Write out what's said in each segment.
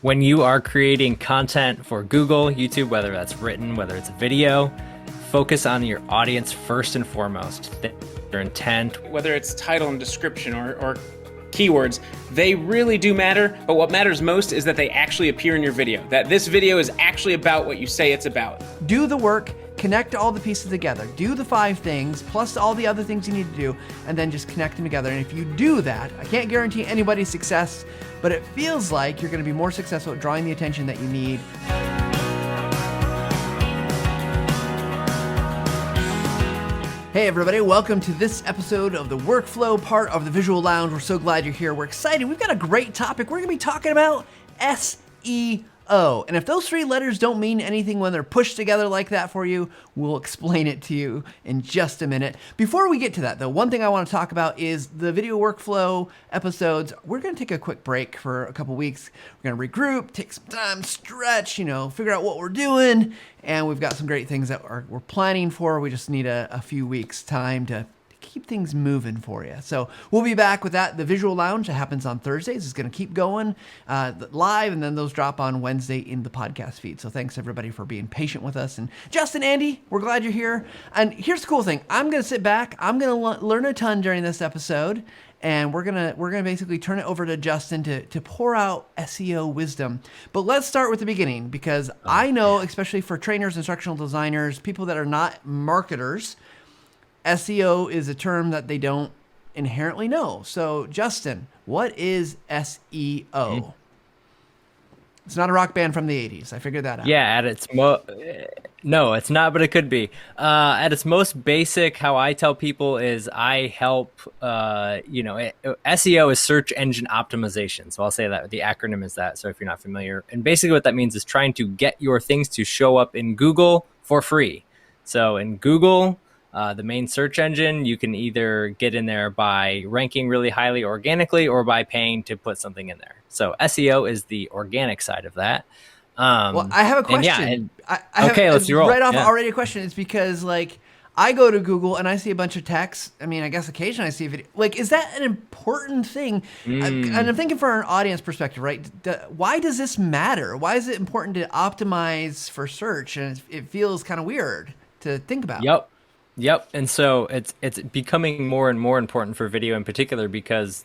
When you are creating content for Google, YouTube, whether that's written, whether it's video, focus on your audience first and foremost, their intent. Whether it's title and description or keywords, they really do matter, but what matters most is that they actually appear in your video, that this video is actually about what you say it's about. Do the work, connect all the pieces together, do the 5 things, plus all the other things you need to do, and then just connect them together. And if you do that, I can't guarantee anybody's success, but it feels like you're gonna be more successful at drawing the attention that you need. Hey everybody, welcome to this episode of the Workflow, part of the Visual Lounge. We're so glad you're here. We're excited. We've got a great topic. We're gonna be talking about SEO. And if those 3 letters don't mean anything when they're pushed together like that for you, we'll explain it to you in just a minute. Before we get to that though, one thing I want to talk about is the video workflow episodes. We're going to take a quick break for a couple weeks. We're going to regroup, take some time, stretch, figure out what we're doing. And we've got some great things that we're planning for. We just need a few weeks time to keep things moving for you. So we'll be back with that. The Visual Lounge that happens on Thursdays is going to keep going live, and then those drop on Wednesday in the podcast feed. So thanks everybody for being patient with us. And Justin, Andy, we're glad you're here. And here's the cool thing. I'm going to sit back. I'm going to learn a ton during this episode. And we're gonna basically turn it over to Justin to pour out SEO wisdom. But let's start with the beginning, because I know, especially for trainers, instructional designers, people that are not marketers, SEO is a term that they don't inherently know. So, Justin, what is SEO? It's not a rock band from the 80s. I figured that out. Yeah, at its no, it's not, but it could be. At its most basic, how I tell people is I help, SEO is search engine optimization. So I'll say that the acronym is that. So if you're not familiar, and basically what that means is trying to get your things to show up in Google for free. So in Google, the main search engine, you can either get in there by ranking really highly organically or by paying to put something in there. So SEO is the organic side of that. Well, I have a question. Let's roll. Right off, already a question. It's because I go to Google and I see a bunch of text. I mean, I guess occasionally I see a video. Is that an important thing? And I'm thinking for an audience perspective, right? Why does this matter? Why is it important to optimize for search? And it feels kind of weird to think about. Yep. And so it's becoming more and more important for video in particular because,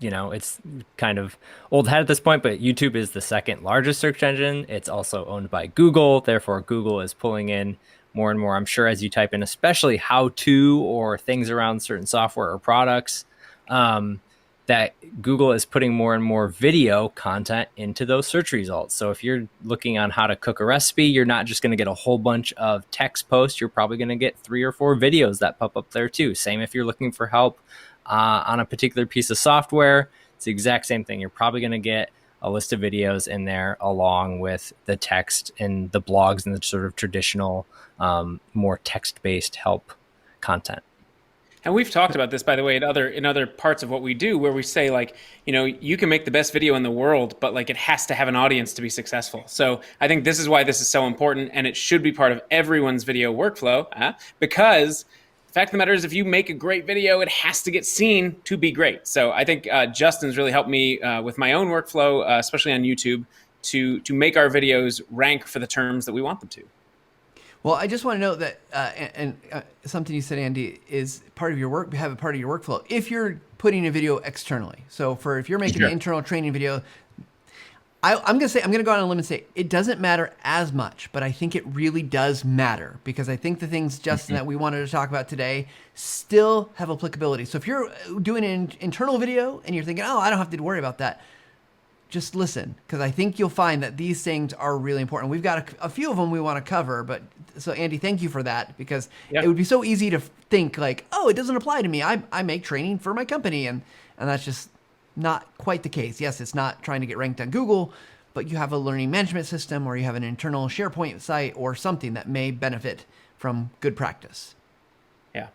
it's kind of old hat at this point, but YouTube is the second largest search engine. It's also owned by Google. Therefore, Google is pulling in more and more, I'm sure, as you type in, especially how to or things around certain software or products, that Google is putting more and more video content into those search results. So if you're looking on how to cook a recipe, you're not just going to get a whole bunch of text posts. You're probably going to get 3 or 4 videos that pop up there too. Same if you're looking for help on a particular piece of software. It's the exact same thing. You're probably going to get a list of videos in there along with the text and the blogs and the sort of traditional, more text-based help content. And we've talked about this, by the way, in other parts of what we do, where we say, you can make the best video in the world, but it has to have an audience to be successful. So I think this is why this is so important, and it should be part of everyone's video workflow, because the fact of the matter is, if you make a great video, it has to get seen to be great. So I think Justin's really helped me with my own workflow, especially on YouTube, to make our videos rank for the terms that we want them to. Well, I just want to note that, something you said, Andy, is part of your work. Have a part of your workflow if you're putting a video externally. So if you're making an internal training video, I'm going to go on a limb and say it doesn't matter as much, but I think it really does matter, because I think the things, Justin, that we wanted to talk about today still have applicability. So if you're doing an internal video and you're thinking, oh, I don't have to worry about that, just listen, because I think you'll find that these things are really important. We've got a few of them we want to cover, but so Andy, thank you for that, because it would be so easy to think oh, it doesn't apply to me. I make training for my company, and that's just not quite the case. Yes, it's not trying to get ranked on Google, but you have a learning management system, or you have an internal SharePoint site or something that may benefit from good practice. Yeah.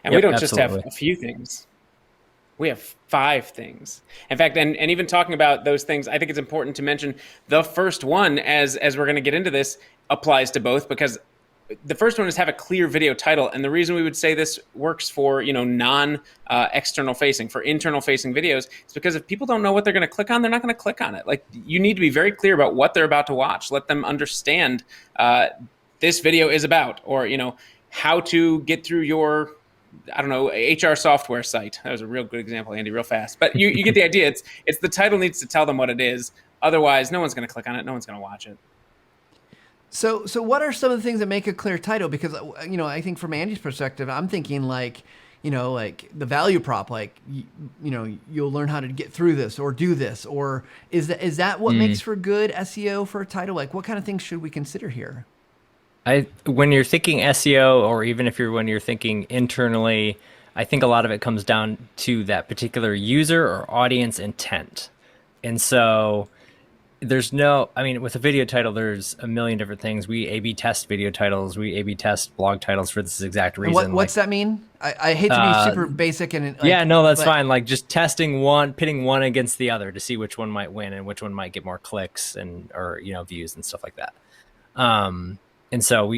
And we don't just have a few things. We have 5 things. In fact, and even talking about those things, I think it's important to mention the first one, as we're going to get into this, applies to both, because the first one is have a clear video title. And the reason we would say this works for, non external facing, for internal facing videos, is because if people don't know what they're going to click on, they're not going to click on it. Like, you need to be very clear about what they're about to watch. Let them understand this video is about, or, how to get through your, I don't know, HR software site. That was a real good example, Andy, real fast. But you get the idea. It's the title needs to tell them what it is. Otherwise, no one's going to click on it. No one's going to watch it. So what are some of the things that make a clear title? Because, I think from Andy's perspective, I'm thinking like the value prop, like, you'll learn how to get through this or do this, or is that what makes for good SEO for a title? Like, what kind of things should we consider here? When you're thinking SEO, or even when you're thinking internally, I think a lot of it comes down to that particular user or audience intent. And so with a video title, there's a million different things. We A/B test video titles. We A/B test blog titles for this exact reason. And what's that mean? I hate to be super basic and that's fine. Like, just testing pitting one against the other to see which one might win and which one might get more clicks or views and stuff like that. And so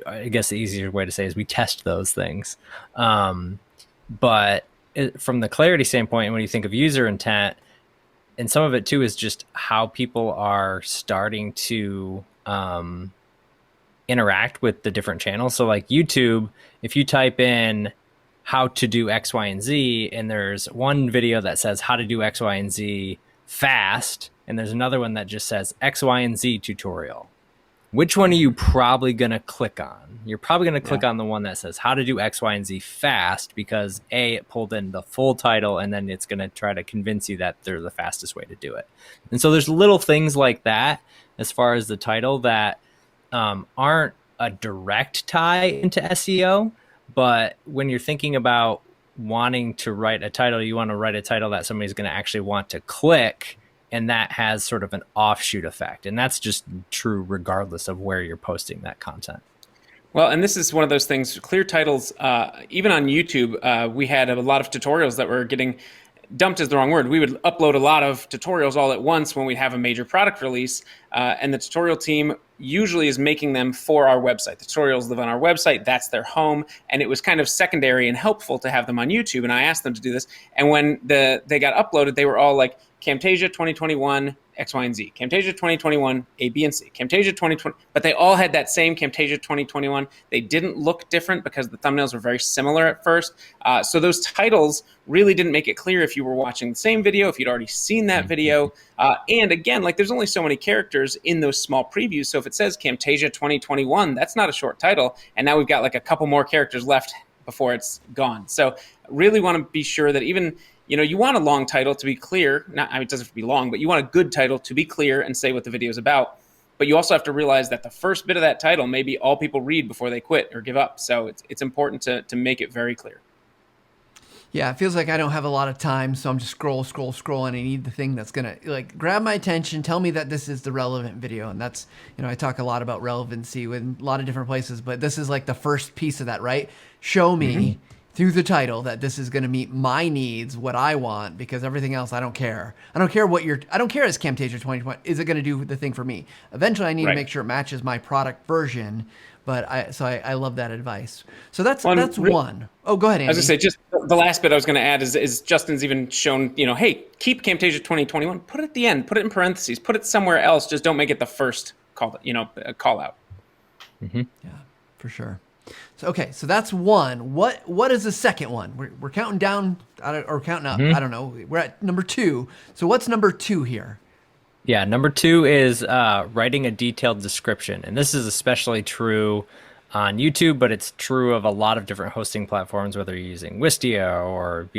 I guess the easier way to say is we test those things. But from the clarity standpoint, when you think of user intent, and some of it too is just how people are starting to interact with the different channels. So like YouTube, if you type in how to do X, Y, and Z, and there's one video that says how to do X, Y, and Z fast, and there's another one that just says X, Y, and Z tutorial. Which one are you probably going to click on? You're probably going to click on the one that says how to do X, Y, and Z fast, because it pulled in the full title, and then it's going to try to convince you that they're the fastest way to do it. And so there's little things like that as far as the title that aren't a direct tie into SEO, but when you're thinking about wanting to write a title, you want to write a title that somebody's going to actually want to click, and that has sort of an offshoot effect. And that's just true regardless of where you're posting that content. Well, and this is one of those things, clear titles, even on YouTube, we had a lot of tutorials that were getting dumped is the wrong word. We would upload a lot of tutorials all at once when we'd have a major product release, and the tutorial team usually is making them for our website. The tutorials live on our website. That's their home. And it was kind of secondary and helpful to have them on YouTube. And I asked them to do this. And when they got uploaded, they were all like, Camtasia 2021, X, Y, and Z. Camtasia 2021, A, B, and C. Camtasia 2020, but they all had that same Camtasia 2021. They didn't look different because the thumbnails were very similar at first. So those titles really didn't make it clear if you were watching the same video, if you'd already seen that video. And again, like, there's only so many characters in those small previews. So if it says Camtasia 2021, that's not a short title. And now we've got like a couple more characters left before it's gone. So really want to be sure that even, you want a long title to be clear. It doesn't have to be long, but you want a good title to be clear and say what the video is about. But you also have to realize that the first bit of that title may be all people read before they quit or give up. So it's important to make it very clear. Yeah, it feels like I don't have a lot of time, so I'm just scrolling. I need the thing that's going to grab my attention, tell me that this is the relevant video. And that's, I talk a lot about relevancy in a lot of different places, but this is like the first piece of that, right? Show me through the title that this is going to meet my needs, what I want, because everything else, I don't care. I don't care as Camtasia 2020, is it going to do the thing for me? Eventually I need to make sure it matches my product version. But I love that advice. So that's one. Oh, go ahead, Andy. I was going to say, just the last bit I was going to add is Justin's even shown, hey, keep Camtasia 2021, put it at the end, put it in parentheses, put it somewhere else. Just don't make it the first call out. Yeah, for sure. So, okay, so that's one. What is the second one? We're counting down or counting up. I don't know. We're at number 2. So what's number 2 here? Yeah, number 2 is writing a detailed description. And this is especially true on YouTube, but it's true of a lot of different hosting platforms, whether you're using Wistia or,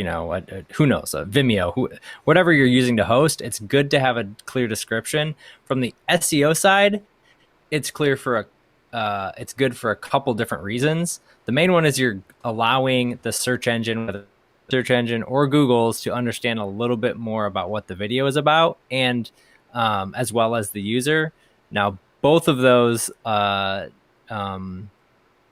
who knows, Vimeo, whatever you're using to host. It's good to have a clear description. From the SEO side, it's good for a couple different reasons. The main one is you're allowing the search engine, whether search engine or Google's, to understand a little bit more about what the video is about, and as well as the user. Now, both of those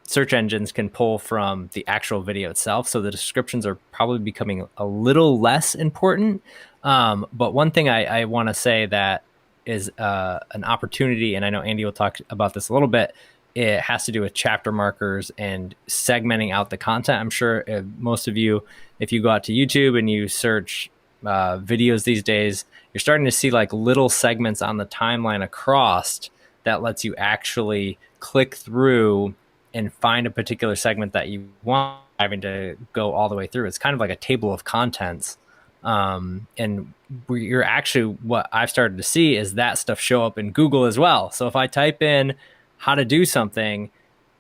search engines can pull from the actual video itself, so the descriptions are probably becoming a little less important. But one thing I want to say that is an opportunity, and I know Andy will talk about this a little bit, it has to do with chapter markers and segmenting out the content. I'm sure most of you, if you go out to YouTube and you search videos these days, you're starting to see like little segments on the timeline across that lets you actually click through and find a particular segment that you want, having to go all the way through. It's kind of like a table of contents. And you're actually, what I've started to see is that stuff show up in Google as well. So if I type in how to do something,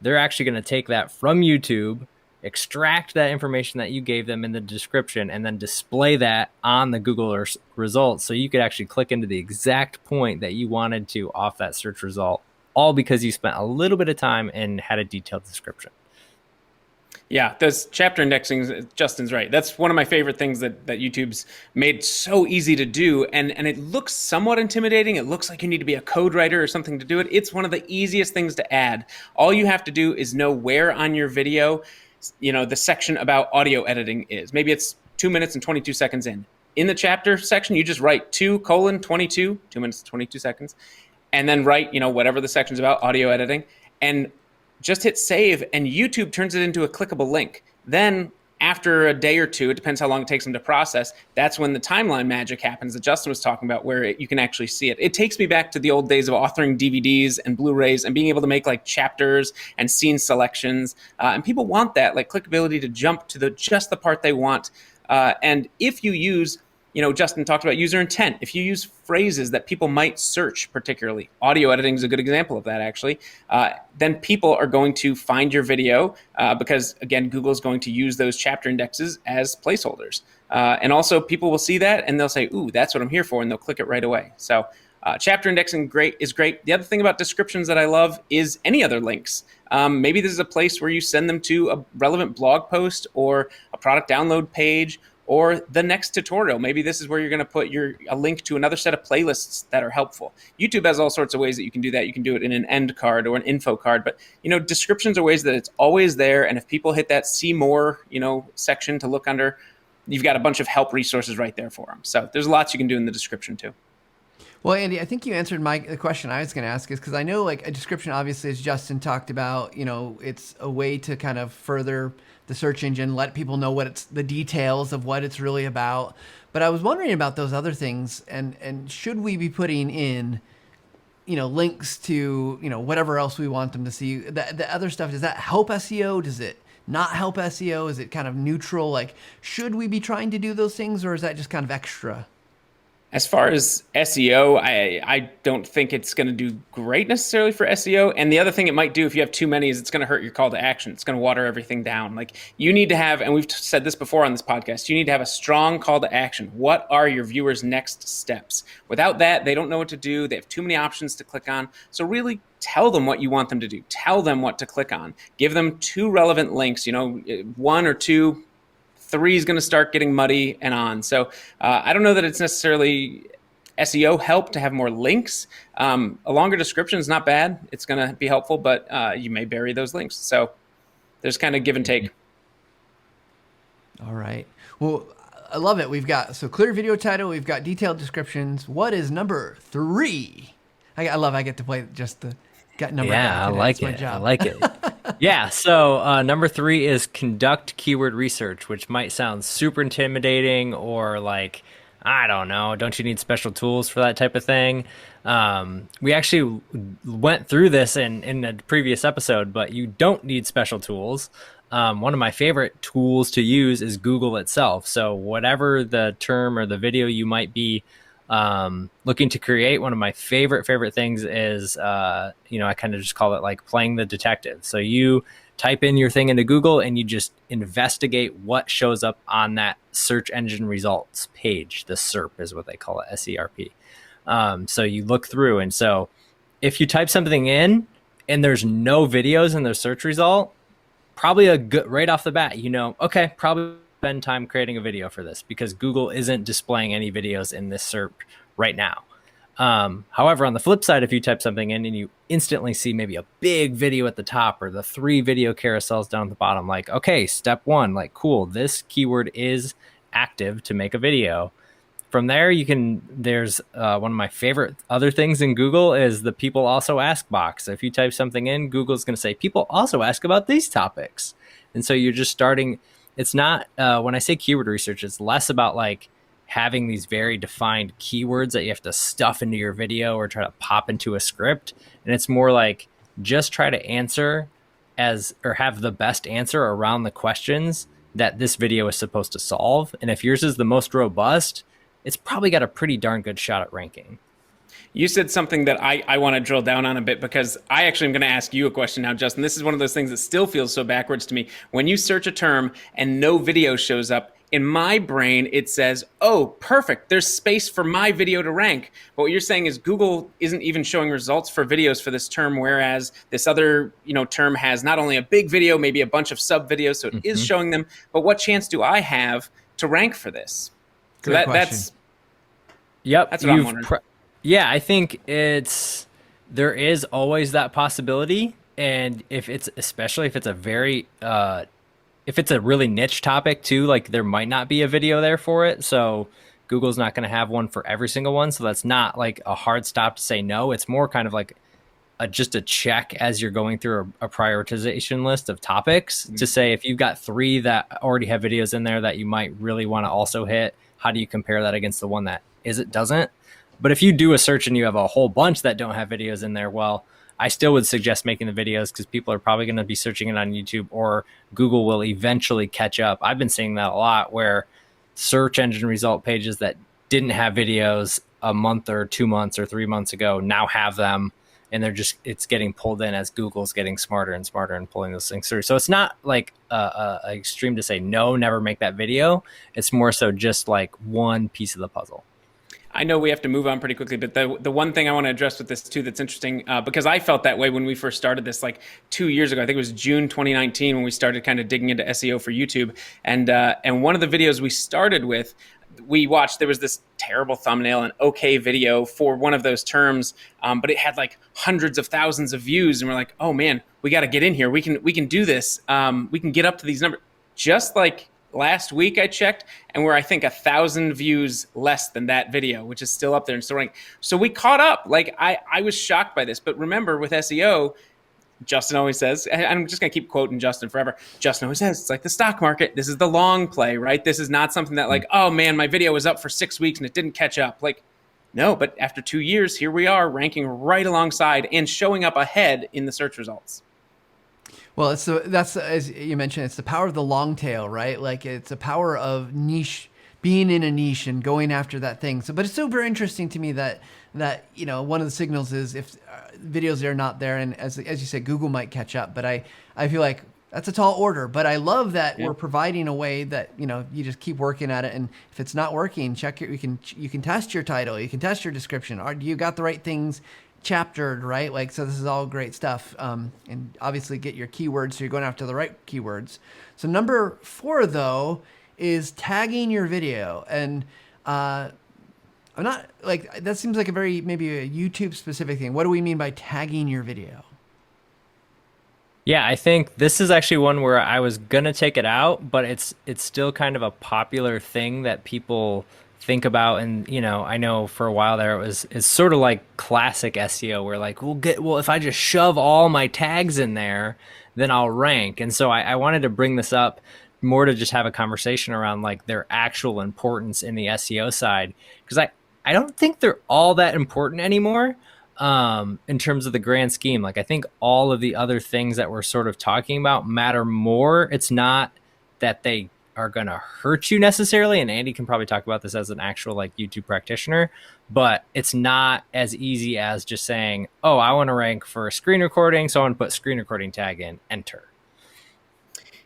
they're actually going to take that from YouTube, extract that information that you gave them in the description, and then display that on the Google results. So you could actually click into the exact point that you wanted to off that search result, all because you spent a little bit of time and had a detailed description. Yeah, those chapter indexing, Justin's right. That's one of my favorite things that YouTube's made so easy to do. And it looks somewhat intimidating. It looks like you need to be a code writer or something to do it. It's one of the easiest things to add. All you have to do is know where on your video, the section about audio editing is. Maybe it's 2 minutes and 22 seconds in. In the chapter section, you just write 2:22, 2 minutes and 22 seconds, and then write, whatever the section's about, audio editing. And just hit save, and YouTube turns it into a clickable link. Then after a day or two, it depends how long it takes them to process, that's when the timeline magic happens that Justin was talking about, where you can actually see it. It takes me back to the old days of authoring DVDs and Blu-rays and being able to make like chapters and scene selections. And people want that, like clickability, to jump to just the part they want. And if you use, Justin talked about user intent. If you use phrases that people might search, particularly audio editing is a good example of that, actually, then people are going to find your video because, again, Google is going to use those chapter indexes as placeholders. And also people will see that and they'll say, ooh, that's what I'm here for, and they'll click it right away. So chapter indexing is great. The other thing about descriptions that I love is any other links. Maybe this is a place where you send them to a relevant blog post or a product download page, or the next tutorial. Maybe this is where you're going to put a link to another set of playlists that are helpful. YouTube has all sorts of ways that you can do that. You can do it in an end card or an info card, but descriptions are ways that it's always there. And if people hit that see more, section to look under, you've got a bunch of help resources right there for them. So there's lots you can do in the description too. Well, Andy, I think you answered the question I was going to ask, is because I know like a description, obviously, as Justin talked about, it's a way to kind of further the search engine, let people know the details of what it's really about. But I was wondering about those other things, and should we be putting in, links to, whatever else we want them to see? The other stuff, does that help SEO? Does it not help SEO? Is it kind of neutral? Like, should we be trying to do those things, or is that just kind of extra? As far as SEO, I don't think it's going to do great necessarily for SEO. And the other thing it might do if you have too many is it's going to hurt your call to action. It's going to water everything down. Like, you need to have, and we've said this before on this podcast, you need to have a strong call to action. What are your viewers' next steps? Without that, they don't know what to do. They have too many options to click on. So really tell them what you want them to do. Tell them what to click on. Give them 2 relevant links, 1 or 2. 3 is going to start getting muddy and on. So I don't know that it's necessarily SEO help to have more links. A longer description is not bad. It's going to be helpful, but you may bury those links. So there's kind of give and take. All right. Well, I love it. We've got clear video title. We've got detailed descriptions. What is number 3? I get to play just the got number. Yeah, I like it. I like it. Yeah. So number 3 is conduct keyword research, which might sound super intimidating or like, I don't know, don't you need special tools for that type of thing? We actually went through this in a previous episode, but you don't need special tools. One of my favorite tools to use is Google itself. So whatever the term or the video you might be looking to create, one of my favorite things is, I kind of just call it like playing the detective. So you type in your thing into Google and you just investigate what shows up on that search engine results page. The SERP is what they call it, SERP. So you look through, and so if you type something in and there's no videos in the search result, probably a good right off the bat, okay, probably spend time creating a video for this because Google isn't displaying any videos in this SERP right now. However, on the flip side, if you type something in and you instantly see maybe a big video at the top or the 3 video carousels down at the bottom, like, okay, step 1, like, cool, this keyword is active to make a video. from there, there's one of my favorite other things in Google is the people also ask box. So if you type something in, Google's going to say, people also ask about these topics. And so you're just starting. It's not, when I say keyword research, it's less about like having these very defined keywords that you have to stuff into your video or try to pop into a script. And it's more like just try to answer or have the best answer around the questions that this video is supposed to solve. And if yours is the most robust, it's probably got a pretty darn good shot at ranking. You said something that I want to drill down on a bit, because I actually am going to ask you a question now, Justin. This is one of those things that still feels so backwards to me. When you search a term and no video shows up, in my brain, it says, oh, perfect, there's space for my video to rank. But what you're saying is Google isn't even showing results for videos for this term, whereas this other term has not only a big video, maybe a bunch of sub videos, so it is showing them. But what chance do I have to rank for this? So Great question. That's what I'm wondering. Yeah, I think there is always that possibility. And especially if it's a very, if it's a really niche topic too, like there might not be a video there for it. So Google's not going to have one for every single one. So that's not like a hard stop to say no. It's more kind of like just a check as you're going through a prioritization list of topics to say, if you've got 3 that already have videos in there that you might really want to also hit, how do you compare that against the one that doesn't? But if you do a search and you have a whole bunch that don't have videos in there, well, I still would suggest making the videos, because people are probably going to be searching it on YouTube, or Google will eventually catch up. I've been seeing that a lot, where search engine result pages that didn't have videos a month or 2 months or 3 months ago now have them, and it's getting pulled in as Google's getting smarter and smarter and pulling those things through. So it's not like a extreme to say no, never make that video. It's more so just like one piece of the puzzle. I know we have to move on pretty quickly, but the one thing I want to address with this too that's interesting, because I felt that way when we first started this like 2 years ago. I think it was June 2019 when we started kind of digging into SEO for YouTube. And one of the videos we started with, we watched, there was this terrible thumbnail, an okay video for one of those terms, but it had like hundreds of thousands of views. And we're like, oh man, we got to get in here. We can do this. We can get up to these numbers. Just like last week I checked, and we're, I think, 1,000 views less than that video, which is still up there and still ranking. So we caught up. Like I was shocked by this. But remember, with SEO, Justin always says, and I'm just going to keep quoting Justin forever. Justin always says, it's like the stock market. This is the long play, right? This is not something that like, oh man, my video was up for 6 weeks and it didn't catch up. Like, no, but after 2 years, here we are ranking right alongside and showing up ahead in the search results. Well, that's as you mentioned, it's the power of the long tail, right? Like it's a power of niche, being in a niche and going after that thing. So, but it's super interesting to me that one of the signals is if videos are not there, and as you said, Google might catch up. But I feel like that's a tall order. But I love that we're providing a way that you just keep working at it, and if it's not working, you can test your title, you can test your description. You got the right things chaptered, right? Like, so this is all great stuff. And obviously get your keywords, so you're going after the right keywords. So number 4 though is tagging your video. And I'm not like, that seems like maybe a YouTube specific thing. What do we mean by tagging your video? Yeah, I think this is actually one where I was gonna take it out, but it's still kind of a popular thing that people think about. And I know for a while there it's sort of like classic SEO, where like if I just shove all my tags in there, then I'll rank. And so I wanted to bring this up more to just have a conversation around like their actual importance in the SEO side, because I don't think they're all that important anymore in terms of the grand scheme. Like I think all of the other things that we're sort of talking about matter more. It's not that they are going to hurt you necessarily, and Andy can probably talk about this as an actual like YouTube practitioner, but it's not as easy as just saying, oh, I want to rank for screen recording, so I want to put screen recording tag in, enter.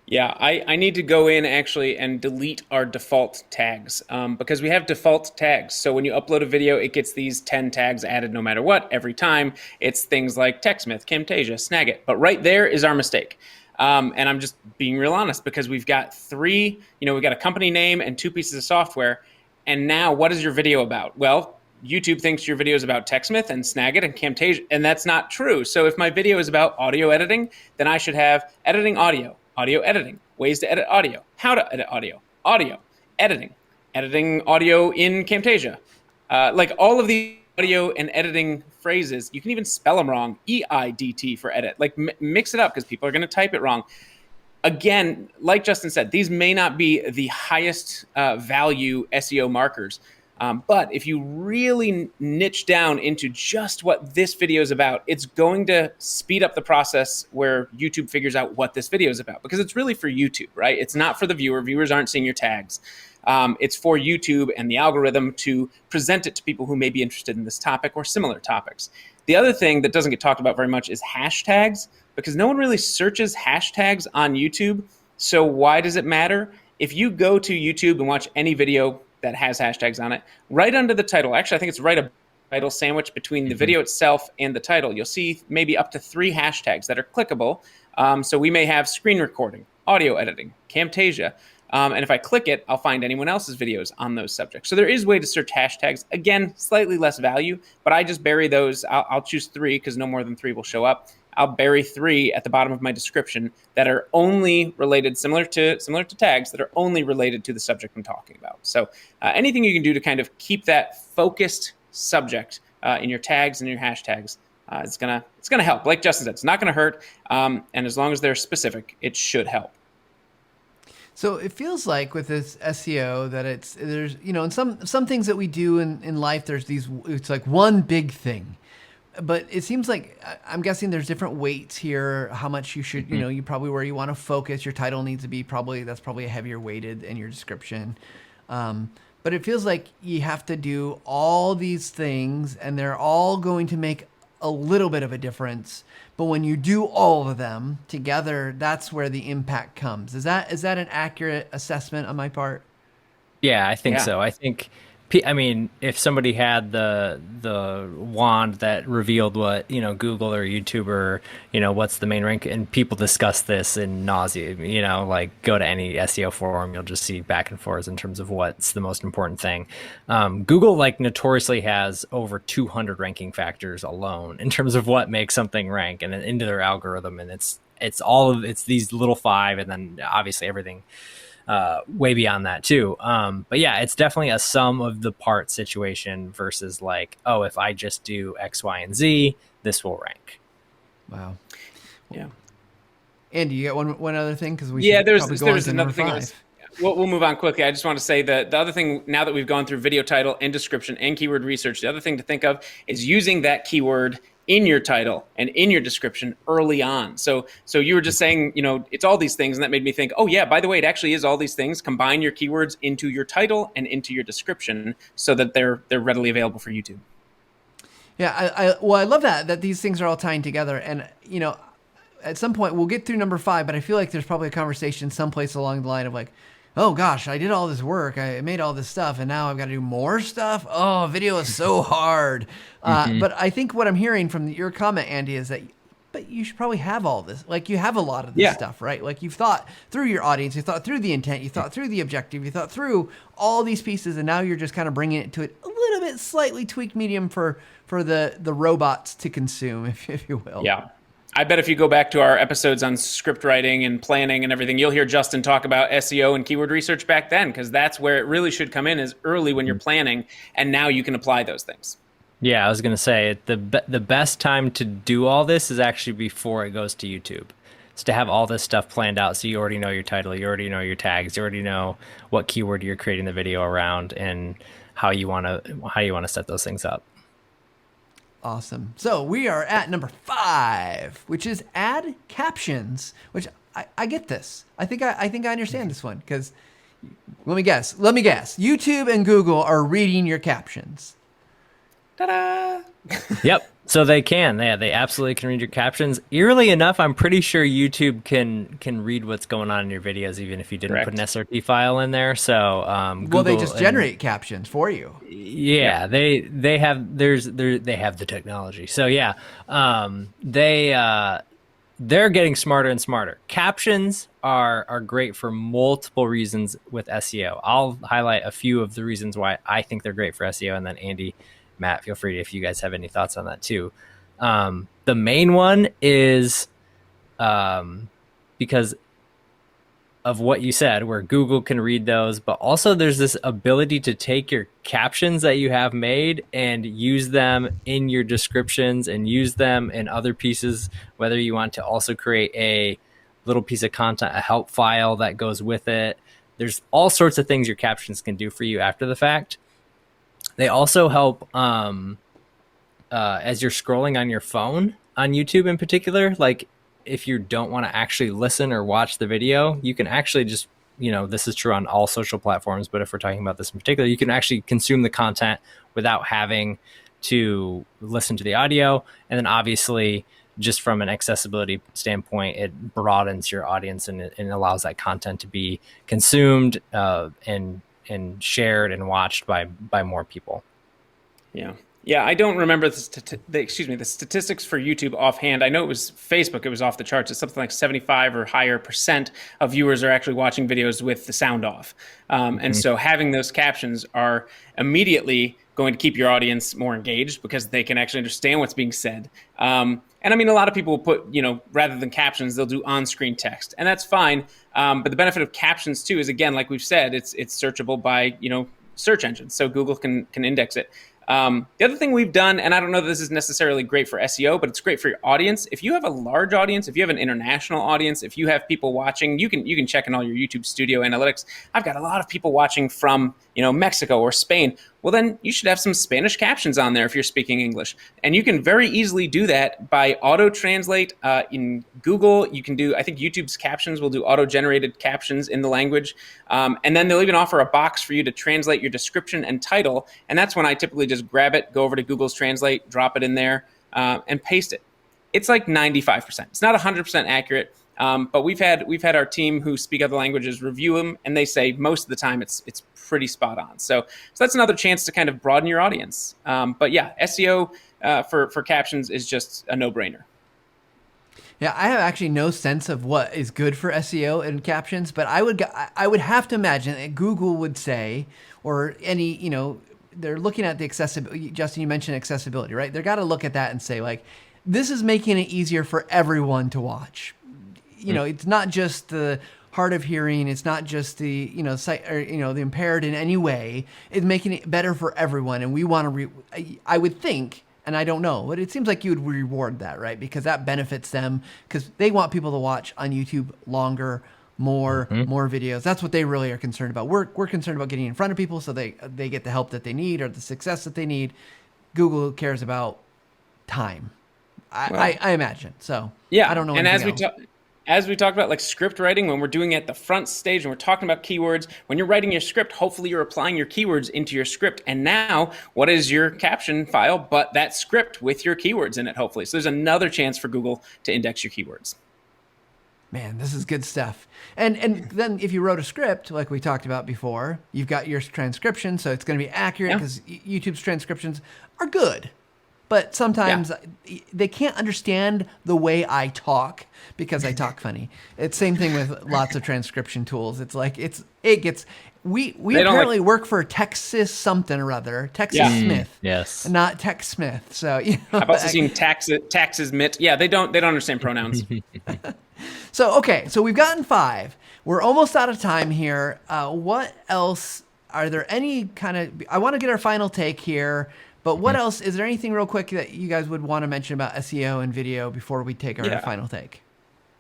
Yeah, I need to go in actually and delete our default tags because we have default tags. So when you upload a video, it gets these 10 tags added no matter what every time. It's things like TechSmith, Camtasia, Snagit. But right there is our mistake. And I'm just being real honest, because we've got 3, we've got a company name and 2 pieces of software. And now what is your video about? Well, YouTube thinks your video is about TechSmith and Snagit and Camtasia, and that's not true. So if my video is about audio editing, then I should have editing audio, audio editing, ways to edit audio, how to edit audio, audio, editing, editing audio in Camtasia. Like all of the audio and editing phrases, you can even spell them wrong. EIDT for edit. Like mix it up because people are going to type it wrong. Again, like Justin said, these may not be the highest value SEO markers. But if you really niche down into just what this video is about, it's going to speed up the process where YouTube figures out what this video is about, because it's really for YouTube, right? It's not for the viewer. Viewers aren't seeing your tags. It's for YouTube and the algorithm to present it to people who may be interested in this topic or similar topics. The other thing that doesn't get talked about very much is hashtags, because no one really searches hashtags on YouTube. So why does it matter? If you go to YouTube and watch any video that has hashtags on it, right under the title, actually, I think it's right a title sandwich between the video itself and the title, you'll see maybe up to 3 hashtags that are clickable. So we may have screen recording, audio editing, Camtasia. And if I click it, I'll find anyone else's videos on those subjects. So there is a way to search hashtags. Again, slightly less value, but I just bury those. I'll choose 3 because no more than 3 will show up. I'll bury 3 at the bottom of my description that are only related, similar to tags, that are only related to the subject I'm talking about. So anything you can do to kind of keep that focused subject in your tags and your hashtags, it's gonna help. Like Justin said, it's not gonna hurt, and as long as they're specific, it should help. So it feels like with this SEO that there's in some things that we do in life, it's like one big thing. But it seems like, I'm guessing there's different weights here, how much you should, you probably where you want to focus. Your title needs to be that's probably a heavier weighted in your description. But it feels like you have to do all these things and they're all going to make a little bit of a difference. But when you do all of them together, that's where the impact comes. Is that an accurate assessment on my part? Yeah, I think so. I think, I mean, if somebody had the wand that revealed what, Google or YouTube or, what's the main rank, and people discuss this in nausea, like go to any SEO forum, you'll just see back and forth in terms of what's the most important thing. Google notoriously has over 200 ranking factors alone in terms of what makes something rank and into their algorithm. And it's these little 5, and then obviously everything way beyond that too. But yeah, it's definitely a sum of the parts situation versus like, oh, if I just do X, Y, and Z, this will rank. Wow. Yeah. Andy, you got one other thing? Because there's another thing. We'll move on quickly. I just want to say that the other thing, now that we've gone through video title and description and keyword research, the other thing to think of is using that keyword in your title and in your description early on. So you were just saying, it's all these things, and that made me think, oh yeah, by the way, it actually is all these things. Combine your keywords into your title and into your description so that they're readily available for YouTube. Yeah, I love that these things are all tying together. And, at some point we'll get through number 5, but I feel like there's probably a conversation someplace along the line of like, oh gosh, I did all this work, I made all this stuff, and now I've got to do more stuff. Oh, video is so hard. But I think what I'm hearing from your comment, Andy, is that, but you should probably have all this. Like, you have a lot of this stuff, right? Like, you've thought through your audience, you thought through the intent, you thought through the objective, you thought through all these pieces, and now you're just kind of bringing it to a little bit slightly tweaked medium for the robots to consume, if you will. Yeah. I bet if you go back to our episodes on script writing and planning and everything, you'll hear Justin talk about SEO and keyword research back then, because that's where it really should come in, is early when you're planning, and now you can apply those things. Yeah, I was going to say the best time to do all this is actually before it goes to YouTube. It's to have all this stuff planned out, so you already know your title, you already know your tags, you already know what keyword you're creating the video around, and how you want to set those things up. Awesome. So we are at number 5, which is add captions, which I get this. I think I understand this one, because let me guess. YouTube and Google are reading your captions. Ta-da! Yep. So they can. They absolutely can read your captions. Eerily enough, I'm pretty sure YouTube can read what's going on in your videos, even if you didn't put an SRT file in there. So Google, they just generate captions for you. Yeah, they have they have the technology. So yeah, they're getting smarter and smarter. Captions are great for multiple reasons with SEO. I'll highlight a few of the reasons why I think they're great for SEO, and then Andy, Matt, feel free if you guys have any thoughts on that too. The main one is because of what you said, where Google can read those, but also there's this ability to take your captions that you have made and use them in your descriptions and use them in other pieces, whether you want to also create a little piece of content, a help file that goes with it. There's all sorts of things your captions can do for you after the fact. They also help as you're scrolling on your phone on YouTube in particular. Like if you don't want to actually listen or watch the video, you can actually just, this is true on all social platforms, but if we're talking about this in particular, you can actually consume the content without having to listen to the audio. And then obviously, just from an accessibility standpoint, it broadens your audience and it allows that content to be consumed and shared and watched by more people. Yeah. Yeah, I don't remember the statistics for YouTube offhand. I know it was Facebook. It was off the charts. It's something like 75 or higher % of viewers are actually watching videos with the sound off. And so having those captions are immediately going to keep your audience more engaged because they can actually understand what's being said. And I mean, a lot of people will put, rather than captions, they'll do on-screen text, and that's fine. But the benefit of captions too is, again, like we've said, it's searchable by, search engines, so Google can index it. The other thing we've done, and I don't know that this is necessarily great for SEO, but it's great for your audience. If you have a large audience, if you have an international audience, if you have people watching, you can check in all your YouTube Studio analytics. I've got a lot of people watching from, Mexico or Spain. Well, then you should have some Spanish captions on there if you're speaking English. And you can very easily do that by auto-translate in Google. You can do, I think YouTube's captions will do auto-generated captions in the language. And then they'll even offer a box for you to translate your description and title. And that's when I typically just grab it, go over to Google's Translate, drop it in there, and paste it. It's like 95%. It's not 100% accurate. But we've had our team who speak other languages review them, and they say most of the time it's pretty spot on. So that's another chance to kind of broaden your audience. But yeah, SEO for captions is just a no-brainer. Yeah, I have actually no sense of what is good for SEO and captions, but I would have to imagine that Google would say, or any, they're looking at the accessibility. Justin, you mentioned accessibility, right? They're got to look at that and say, like, this is making it easier for everyone to watch. It's not just the hard of hearing. It's not just the, sight or, the impaired in any way. It's making it better for everyone. And we want to, I would think, and I don't know, but it seems like you would reward that, right? Because that benefits them because they want people to watch on YouTube longer, more videos. That's what they really are concerned about. We're concerned about getting in front of people so they get the help that they need or the success that they need. Google cares about time. I imagine. So yeah, I don't know. And as we talked about, like script writing, when we're doing it at the front stage and we're talking about keywords, when you're writing your script, hopefully you're applying your keywords into your script. And now what is your caption file but that script with your keywords in it, hopefully. So there's another chance for Google to index your keywords. Man, this is good stuff. And then if you wrote a script, like we talked about before, you've got your transcription, so it's going to be accurate because YouTube's transcriptions are good. But sometimes they can't understand the way I talk because I talk funny. It's same thing with lots of transcription tools. It's like we apparently work for Texas something or other, Texas Smith, yes, not Tex Smith. So how about seeing taxes mit? Yeah, they don't understand pronouns. So we've gotten 5. We're almost out of time here. What else? Are there any kind of? I want to get our final take here. But what else? Is there anything real quick that you guys would want to mention about SEO and video before we take our final take?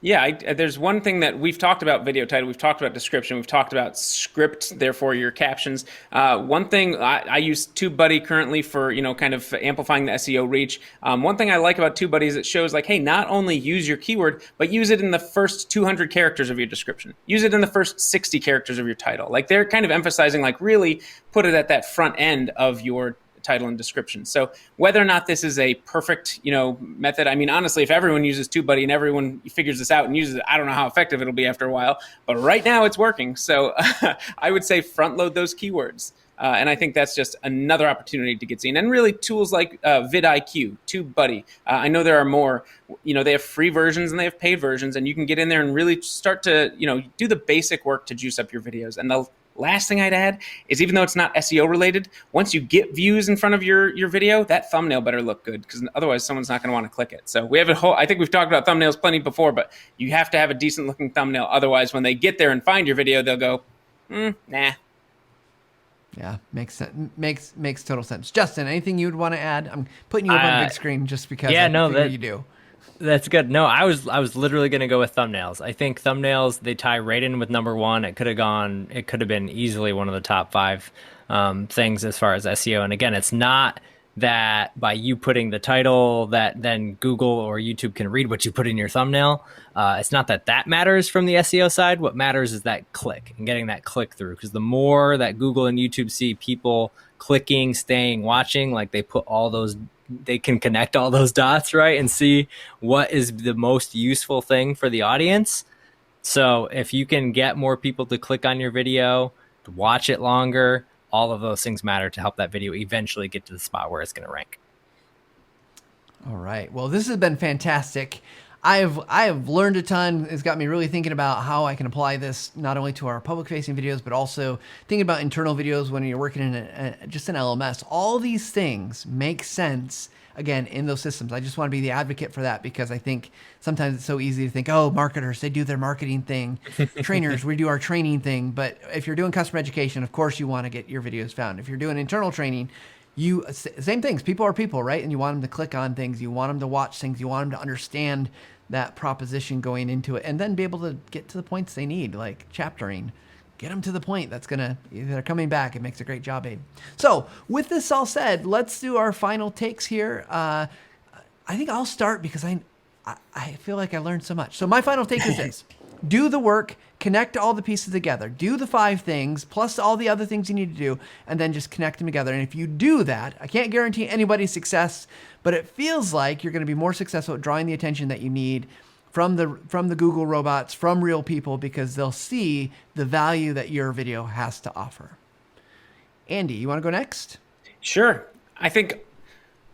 Yeah, there's one thing that we've talked about: video title. We've talked about description. We've talked about script, therefore your captions. One thing I use TubeBuddy currently for kind of amplifying the SEO reach. One thing I like about TubeBuddy is it shows like, hey, not only use your keyword, but use it in the first 200 characters of your description. Use it in the first 60 characters of your title. Like they're kind of emphasizing like really put it at that front end of your title and description. So whether or not this is a perfect, method, I mean, honestly, if everyone uses TubeBuddy and everyone figures this out and uses it, I don't know how effective it'll be after a while, but right now it's working. So I would say front load those keywords. And I think that's just another opportunity to get seen. And really tools like vidIQ, TubeBuddy. I know there are more, they have free versions and they have paid versions, and you can get in there and really start to, do the basic work to juice up your videos. And Last thing I'd add is, even though it's not SEO related, once you get views in front of your video, that thumbnail better look good, because otherwise someone's not going to want to click it. So we have a whole, I think we've talked about thumbnails plenty before, but you have to have a decent looking thumbnail. Otherwise, when they get there and find your video, they'll go, nah. Yeah, makes sense. Makes total sense. Justin, anything you'd want to add? I'm putting you up on a big screen just because I figure you do. That's good. No, I was literally going to go with thumbnails. I think thumbnails, they tie right in with number one. It could have been easily one of the top 5 things as far as SEO. And again, it's not that by you putting the title that then Google or YouTube can read what you put in your thumbnail. It's not that matters from the SEO side. What matters is that click and getting that click through, because the more that Google and YouTube see people clicking, staying, watching, like they can connect all those dots, right? And see what is the most useful thing for the audience. So if you can get more people to click on your video, to watch it longer, all of those things matter to help that video eventually get to the spot where it's going to rank. All right. Well, this has been fantastic. I have learned a ton. It's got me really thinking about how I can apply this not only to our public-facing videos, but also thinking about internal videos when you're working in just an LMS. All these things make sense, again, in those systems. I just want to be the advocate for that, because I think sometimes it's so easy to think, oh, marketers, they do their marketing thing. Trainers, we do our training thing. But if you're doing customer education, of course you want to get your videos found. If you're doing internal training, same things. People are people, right? And you want them to click on things. You want them to watch things. You want them to understand that proposition going into it, and then be able to get to the points they need, like chaptering. Get them to the point. They're coming back. It makes a great job, Abe. So with this all said, let's do our final takes here. I think I'll start because I feel like I learned so much. So my final take is this. Do the work, connect all the pieces together, do the 5 things plus all the other things you need to do, and then just connect them together. And if you do that, I can't guarantee anybody's success, but it feels like you're going to be more successful at drawing the attention that you need from the Google robots, from real people, because they'll see the value that your video has to offer. Andy, you want to go next? Sure. I think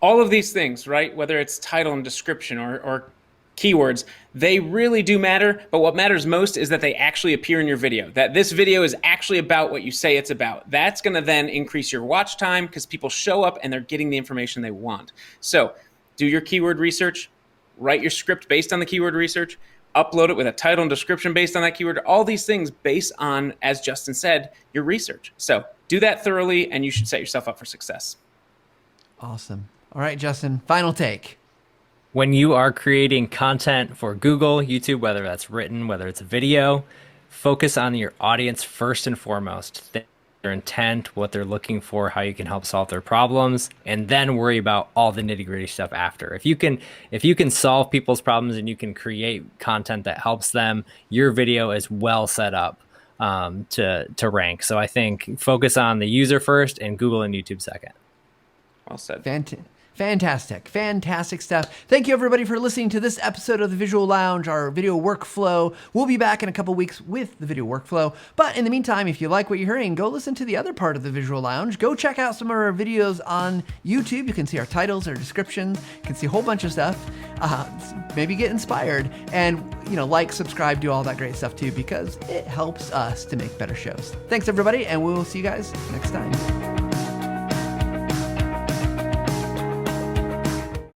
all of these things, right, whether it's title and description or keywords, they really do matter, but what matters most is that they actually appear in your video, that this video is actually about what you say it's about. That's going to then increase your watch time, because people show up and they're getting the information they want. So do your keyword research, write your script based on the keyword research, upload it with a title and description based on that keyword, all these things based on, as Justin said, your research. So do that thoroughly, and you should set yourself up for success. Awesome. All right, Justin, final take. When you are creating content for Google, YouTube, whether that's written, whether it's a video, focus on your audience first and foremost. Their intent, what they're looking for, how you can help solve their problems, and then worry about all the nitty-gritty stuff after. If you can solve people's problems and you can create content that helps them, your video is well set up to rank. So I think focus on the user first and Google and YouTube second. Well said. Fantastic stuff. Thank you, everybody, for listening to this episode of the Visual Lounge, our video workflow. We'll be back in a couple weeks with the video workflow. But in the meantime, if you like what you're hearing, go listen to the other part of the Visual Lounge. Go check out some of our videos on YouTube. You can see our titles, our descriptions. You can see a whole bunch of stuff. Maybe get inspired. And, like, subscribe, do all that great stuff, too, because it helps us to make better shows. Thanks, everybody, and we'll see you guys next time.